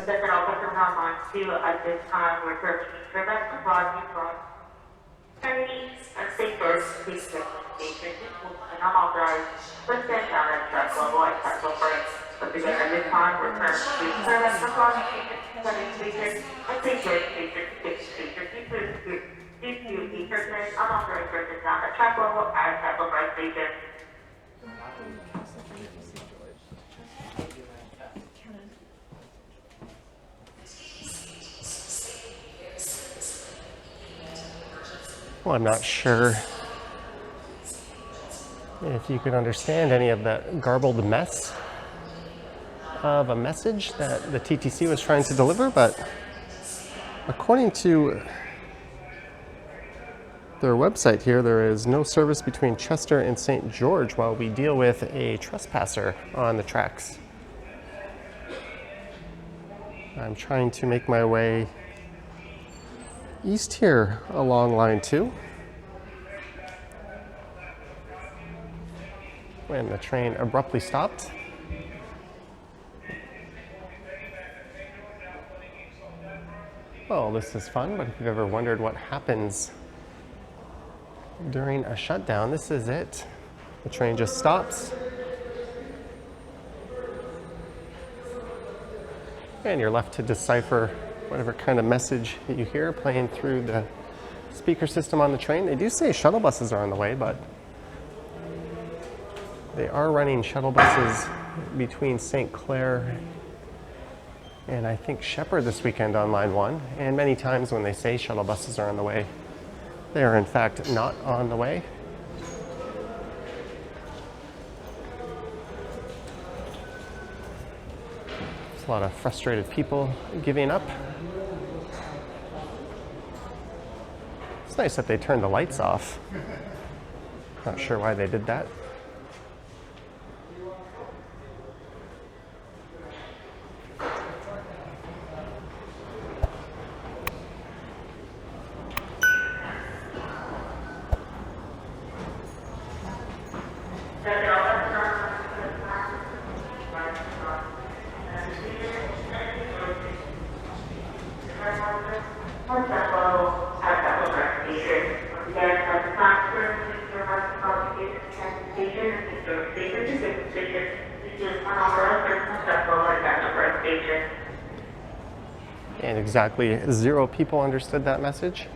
second officer on line 2 at this time. We're currently direct to Broadview from Chinese and St. Louis Police Station. And I'm authorized to stand down at track level at tackle first. But again, at this time, we're currently direct to Broadview Station and St. Louis Station. I'm authorized to stand down at track level at tackle first station. Well, I'm not sure if you could understand any of that garbled mess of a message that the TTC was trying to deliver, but according to their website here, there is no service between Chester and St. George while we deal with a trespasser on the tracks. I'm trying to make my way east here along line 2 when the train abruptly stopped. Well, this is fun, but if you've ever wondered what happens during a shutdown, this is it. The train just stops and you're left to decipher whatever kind of message you hear playing through the speaker system on the train. They do say shuttle buses are on the way, but they are running shuttle buses between St. Clair and I think Shepherd this weekend on line 1. And many times when they say shuttle buses are on the way, they are in fact not on the way. There's a lot of frustrated people giving up. It's nice that they turned the lights off. Not sure why they did that. And exactly 0 people understood that message.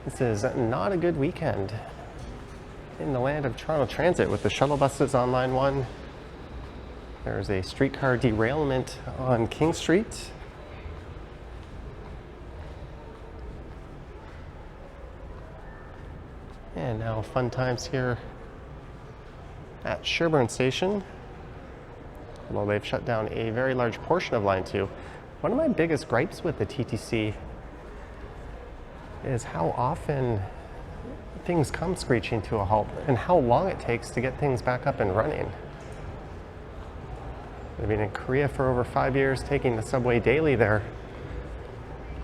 This is not a good weekend in the land of Toronto Transit with the shuttle buses on line 1. There's a streetcar derailment on King Street. And now fun times here at Sherbourne Station. Although they've shut down a very large portion of line 2. One of my biggest gripes with the TTC is how often things come screeching to a halt and how long it takes to get things back up and running. I've been in Korea for over 5 years, taking the subway daily there.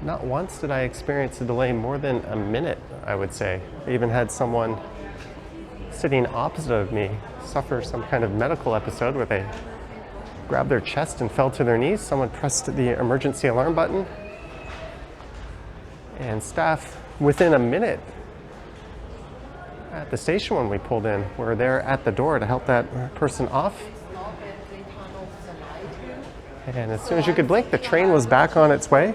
Not once did I experience a delay more than a minute, I would say. I even had someone sitting opposite of me suffer some kind of medical episode where they grabbed their chest and fell to their knees. Someone pressed the emergency alarm button. And staff, within a minute at the station when we pulled in, were there at the door to help that person off. And as soon as you could blink, the train was back on its way.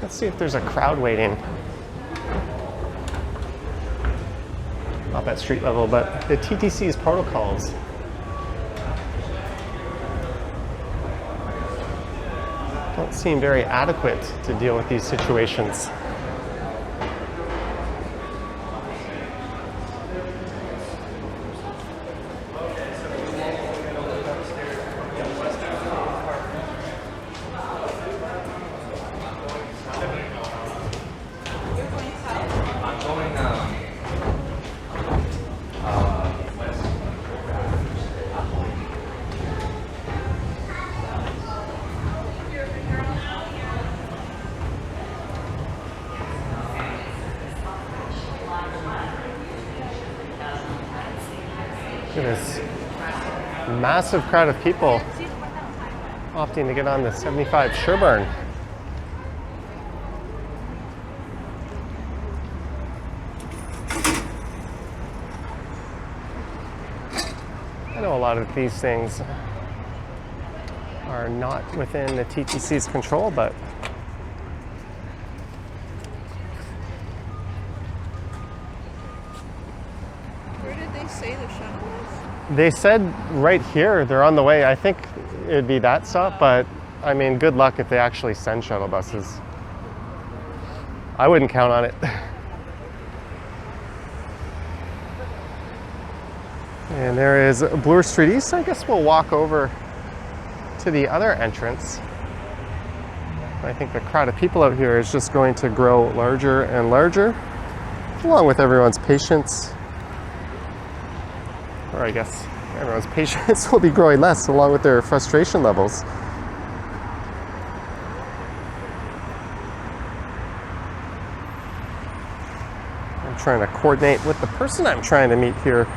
Let's see if there's a crowd waiting. Not at street level, but the TTC's protocols don't seem very adequate to deal with these situations. Massive crowd of people opting to get on the 75 Sherburn. I know a lot of these things are not within the TTC's control, but where did they say the shuttle is? they said right here, they're on the way. I think it'd be that stop, but I mean, good luck if they actually send shuttle buses. I wouldn't count on it. And there is Bloor Street East. I guess we'll walk over to the other entrance. I think the crowd of people out here is just going to grow larger and larger, along with everyone's patience. Or I guess everyone's patience will be growing less, along with their frustration levels. I'm trying to coordinate with the person I'm trying to meet here.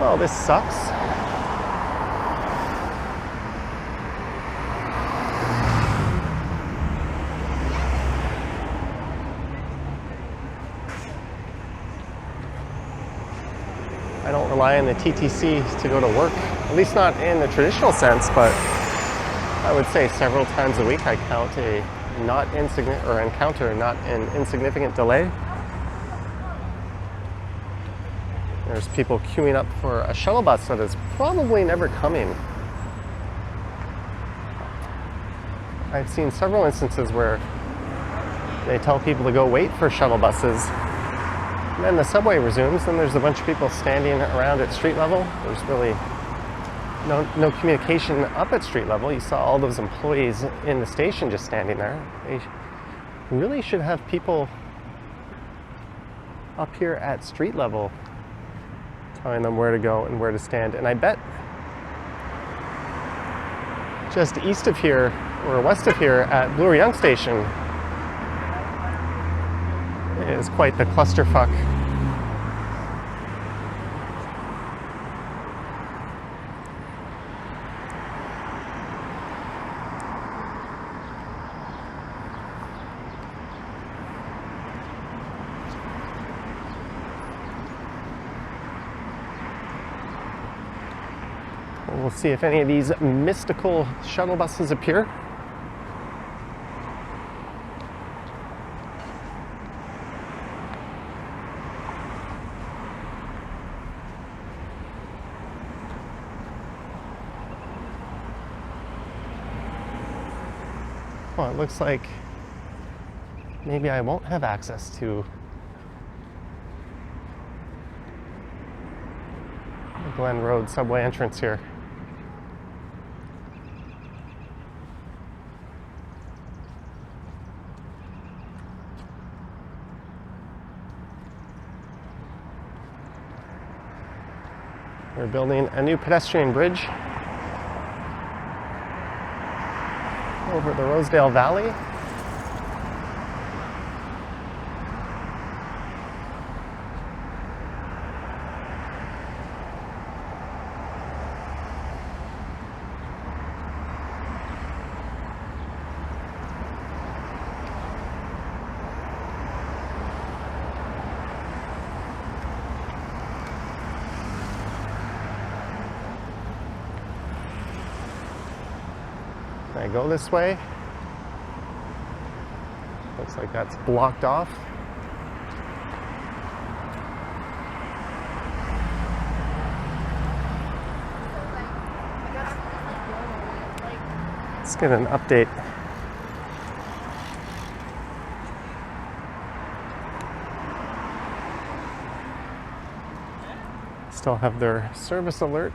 Oh, this sucks. I don't rely on the TTC to go to work, at least not in the traditional sense, but I would say several times a week I encounter not an insignificant delay. There's people queuing up for a shuttle bus that is probably never coming. I've seen several instances where they tell people to go wait for shuttle buses, and then the subway resumes, and there's a bunch of people standing around at street level. There's really no communication up at street level. You saw all those employees in the station just standing there. They really should have people up here at street level telling them where to go and where to stand. And I bet just east of here, or west of here at Bloor-Yonge Station, is quite the clusterfuck. We'll see if any of these mystical shuttle buses appear. Well, it looks like maybe I won't have access to the Glen Road subway entrance here. We're building a new pedestrian bridge over the Rosedale Valley. Can I go this way? Looks like that's blocked off. Let's get an update. Still have their service alert.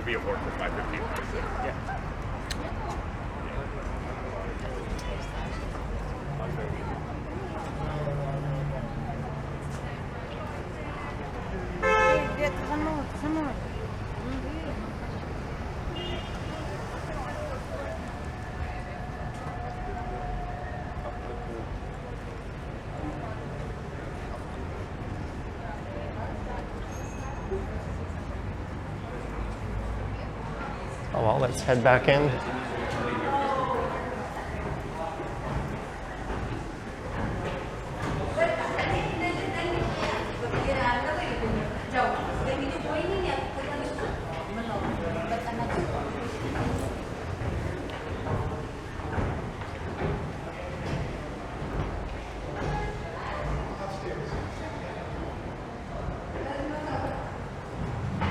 We'll be aboard for 5:15. Yeah. Oh well, let's head back in.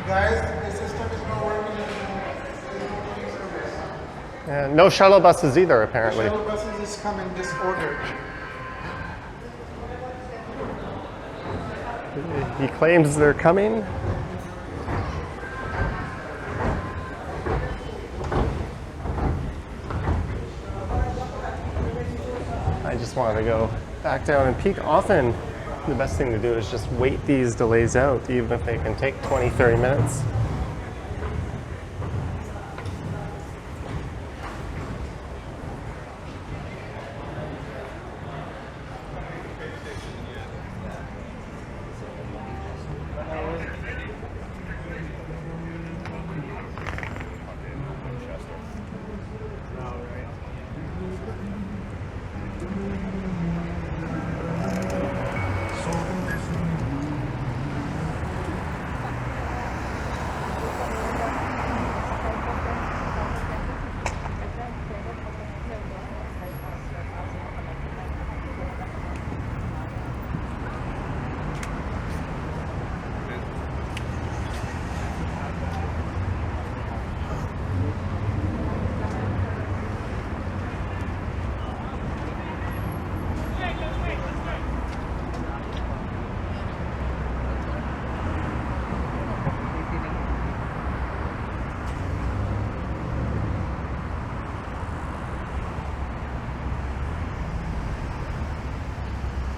Guys, the system is not working anymore. There's no train service. And no shuttle buses either, apparently. Shuttle buses is coming disordered. He claims they're coming. I just wanted to go back down and peek. Often, the best thing to do is just wait these delays out, even if they can take 20, 30 minutes.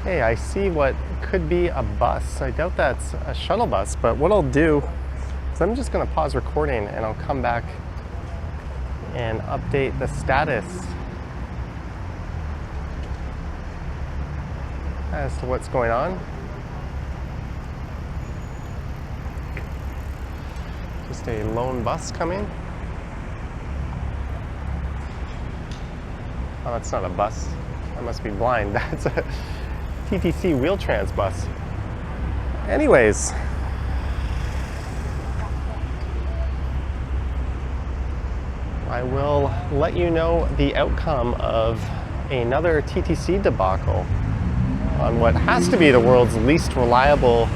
Hey, I see what could be a bus. I doubt that's a shuttle bus, but what I'll do is I'm just going to pause recording and I'll come back and update the status as to what's going on. Just a lone bus coming. Oh, that's not a bus. I must be blind. That's a TTC Wheel-Trans bus. Anyways, I will let you know the outcome of another TTC debacle on what has to be the world's least reliable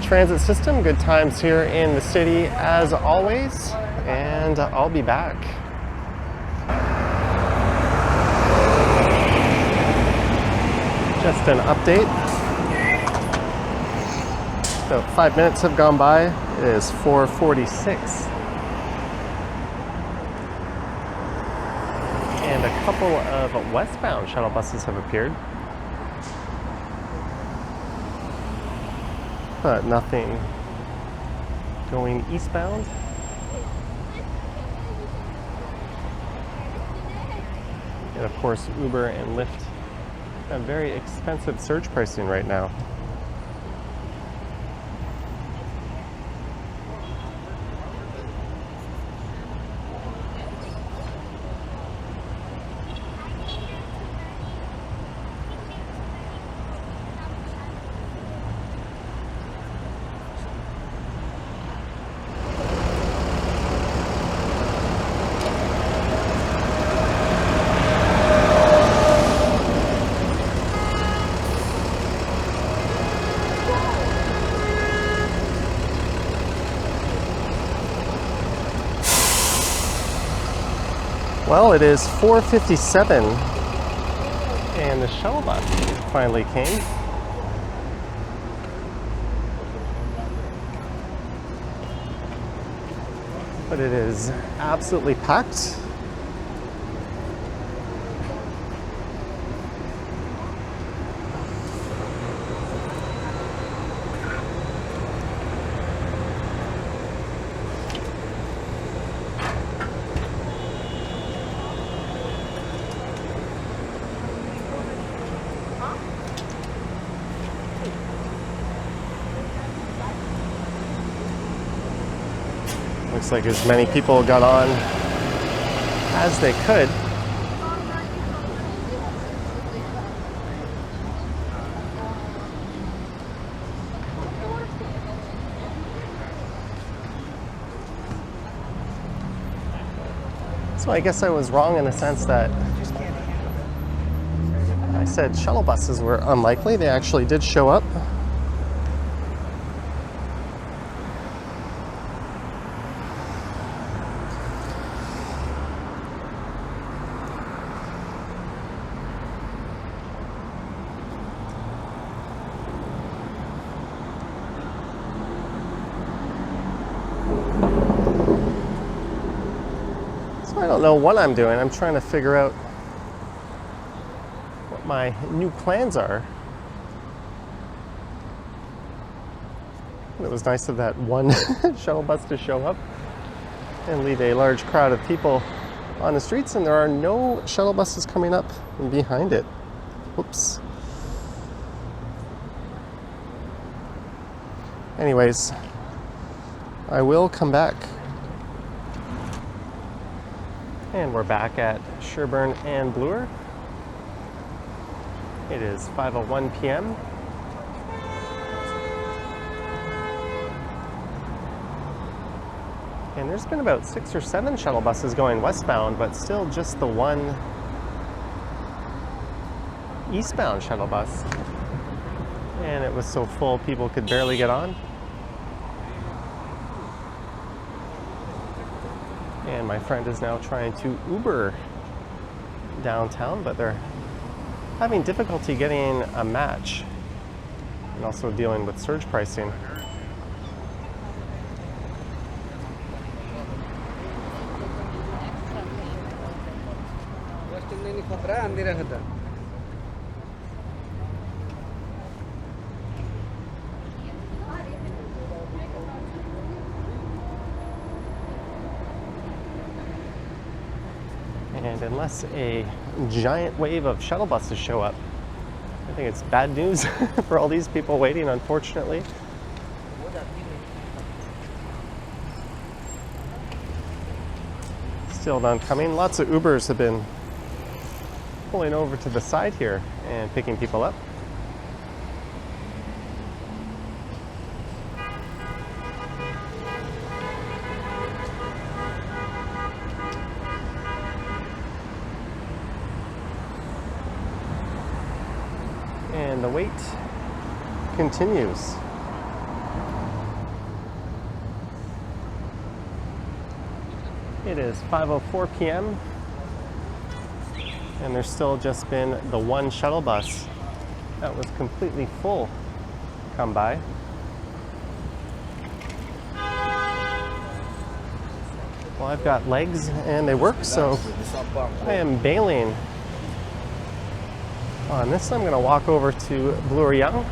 transit system. Good times here in the city as always, and I'll be back. Just an update. About 5 minutes have gone by. It is 4:46. And a couple of westbound shuttle buses have appeared. But nothing going eastbound. And of course, Uber and Lyft have very expensive surge pricing right now. Well, it is 4:57 and the shuttle bus finally came. but it is absolutely packed. Looks like as many people got on as they could. So I guess I was wrong in the sense that I said shuttle buses were unlikely. They actually did show up. I don't know what I'm doing. I'm trying to figure out what my new plans are. It was nice of that one shuttle bus to show up and leave a large crowd of people on the streets, and there are no shuttle buses coming up behind it. Whoops. Anyways, I will come back. And we're back at Sherbourne and Bloor. It is 5:01 p.m. And there's been about 6 or 7 shuttle buses going westbound, but still just the one eastbound shuttle bus. And it was so full people could barely get on. And my friend is now trying to Uber downtown, but they're having difficulty getting a match and also dealing with surge pricing. And unless a giant wave of shuttle buses show up, I think it's bad news for all these people waiting, unfortunately. Still none coming. Lots of Ubers have been pulling over to the side here and picking people up. And the wait continues. It is 5:04 p.m. and there's still just been the one shuttle bus that was completely full come by. Well, I've got legs and they work, so I am bailing on this. I'm going to walk over to Bloor-Yonge.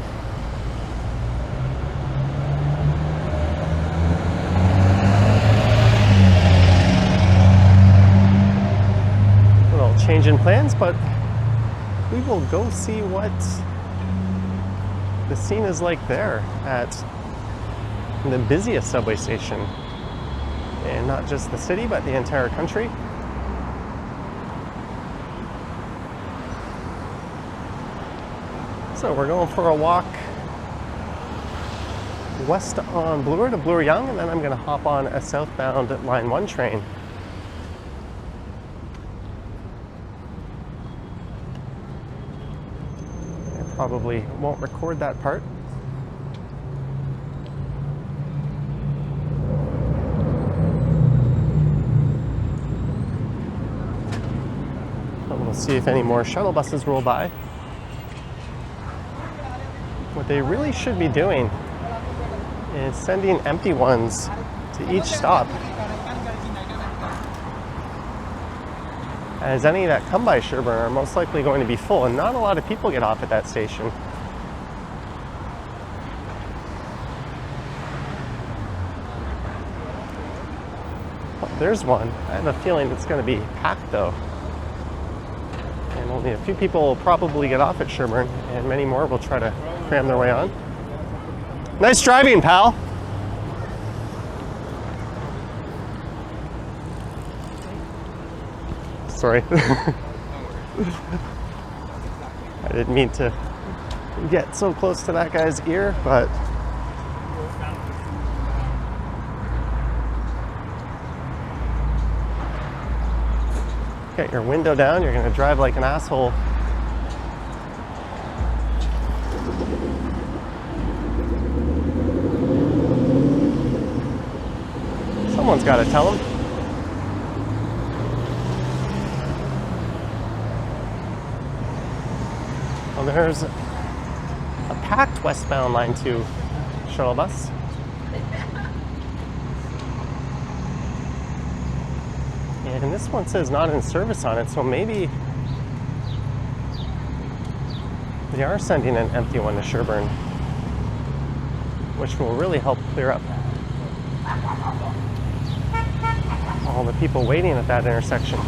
Little change in plans, but we will go see what the scene is like there at the busiest subway station in not just the city, but the entire country. So we're going for a walk west on Bloor to Bloor-Yonge, and then I'm going to hop on a southbound Line 1 train. I probably won't record that part. But we'll see if any more shuttle buses roll by. What they really should be doing is sending empty ones to each stop as any that come by Sherburne are most likely going to be full, and not a lot of people get off at that station. Oh, there's one. I have a feeling it's going to be packed though. And only a few people will probably get off at Sherburne, and many more will try to cram their way on. Nice driving, pal. Sorry. I didn't mean to get so close to that guy's ear, but get your window down, you're gonna drive like an asshole. Someone's gotta tell him. Well, there's a packed westbound line 2 shuttle bus. And this one says not in service on it, so maybe they are sending an empty one to Sherburne, which will really help clear up all the people waiting at that intersection.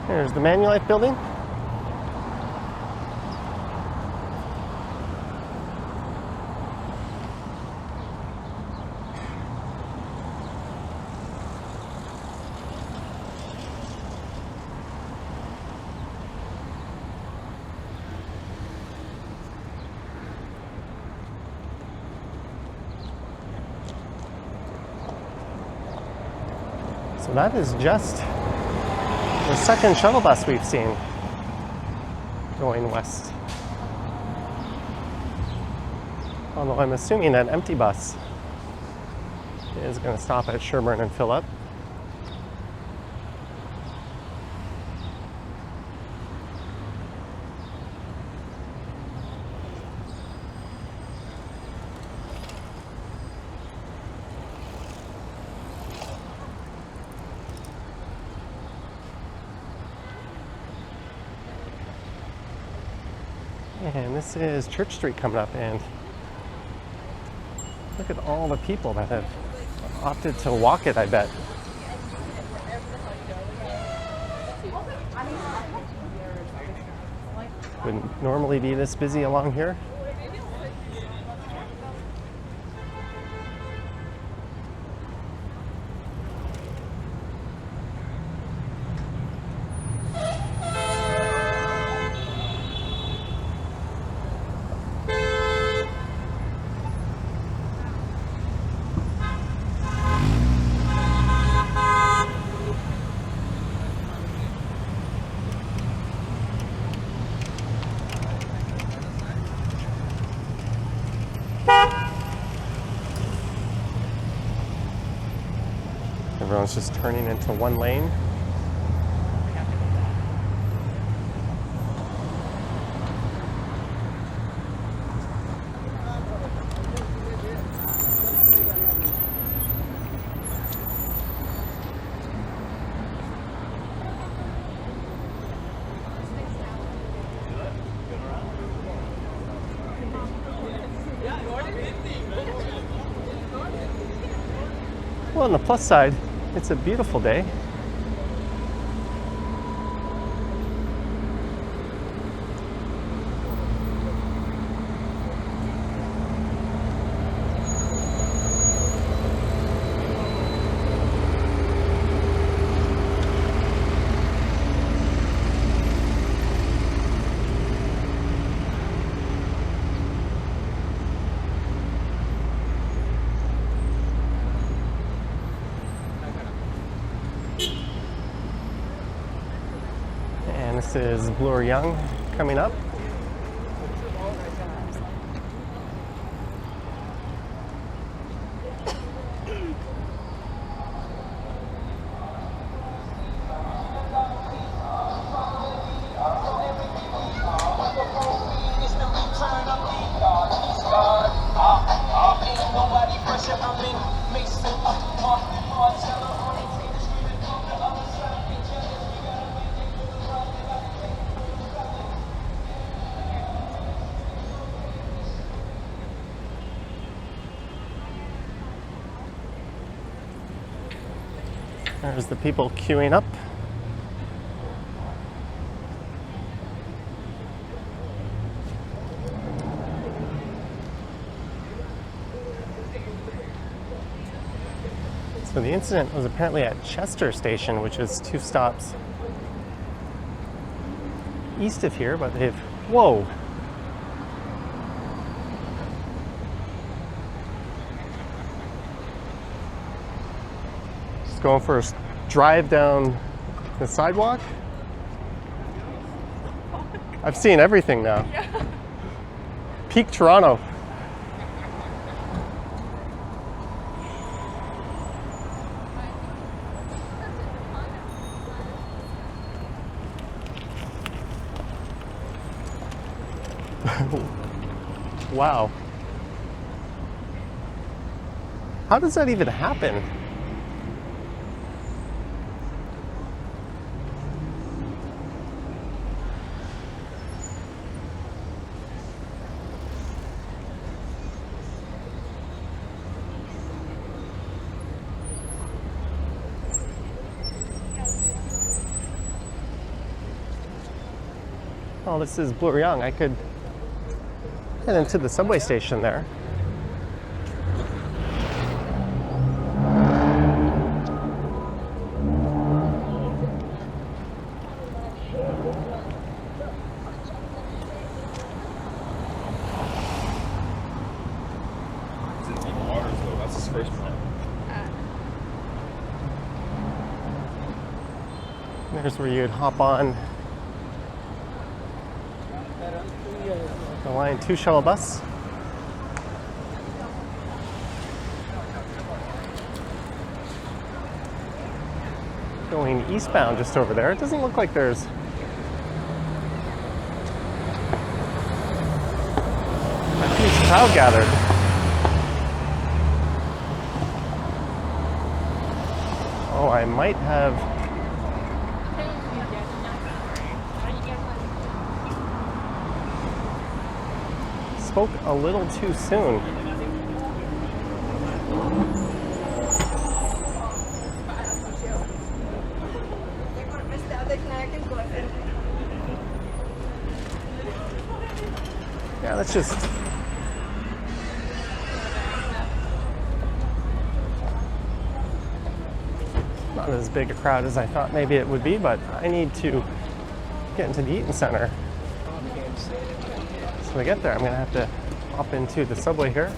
There's the Manulife building. So that is just the second shuttle bus we've seen going west. Although I'm assuming that empty bus is going to stop at Sherburne and fill up. And this is Church Street coming up, and look at all the people that have opted to walk it, I bet. Wouldn't normally be this busy along here. Everyone's just turning into one lane. Well, on the plus side, it's a beautiful day. This is Bloor-Yonge coming up. There's the people queuing up. So the incident was apparently at Chester Station, which is 2 stops east of here, but they've, whoa. Just going for a drive down the sidewalk. I've seen everything now. Yeah. Peak Toronto. Wow. How does that even happen? Oh, this is Bloor-Yonge. I could head into the subway station there. It's in deep waters though. That's his first one. There's where you'd hop on the Line 2 shuttle bus. Going eastbound just over there. It doesn't look like there's a huge crowd gathered. Oh, I might have spoke a little too soon. Yeah, that's just not as big a crowd as I thought maybe it would be, but I need to get into the Eaton Center. So when I get there, I'm going to have to hop into the subway here.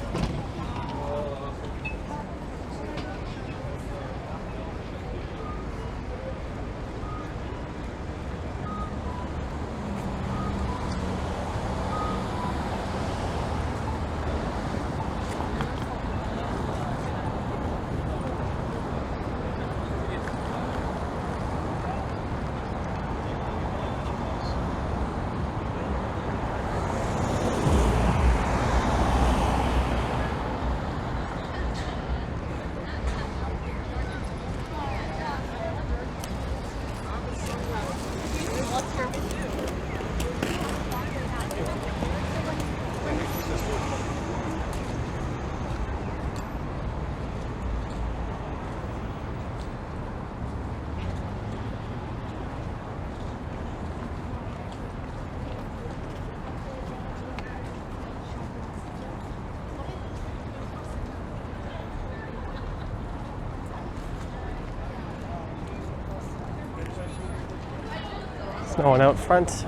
No one out front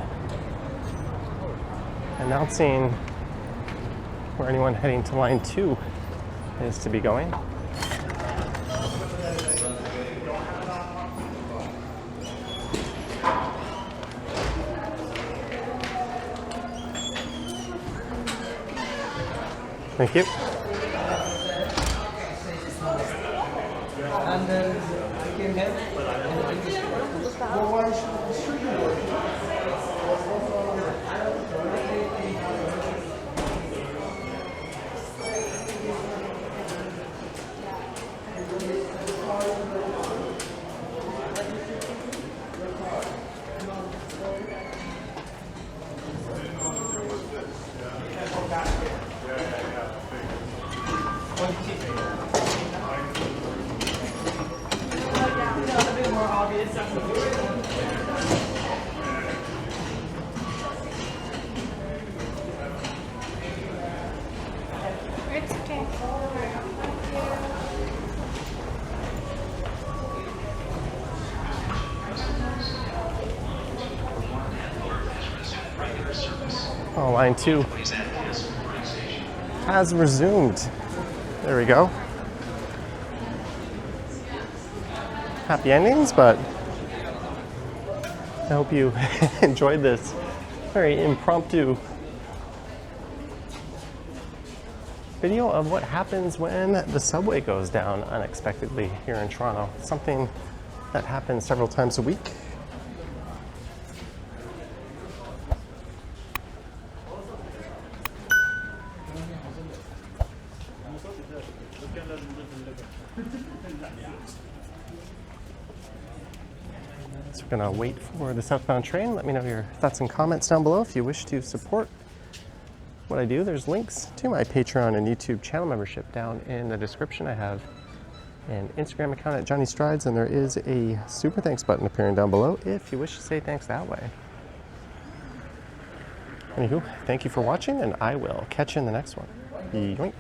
announcing where anyone heading to Line 2 is to be going. Thank you. And then I came here. Well, why should the street work? It's okay. Oh, line 2 has resumed. There we go. Happy endings, but I hope you enjoyed this very impromptu video of what happens when the subway goes down unexpectedly here in Toronto. Something that happens several times a week. So we're gonna wait for the southbound train. Let me know your thoughts and comments down below. If you wish to support what I do, there's links to my Patreon and YouTube channel membership down in the description. I have an Instagram account at Johnny Strides, and there is a super thanks button appearing down below if you wish to say thanks that way. Anywho, thank you for watching, and I will catch you in the next one. Yoink.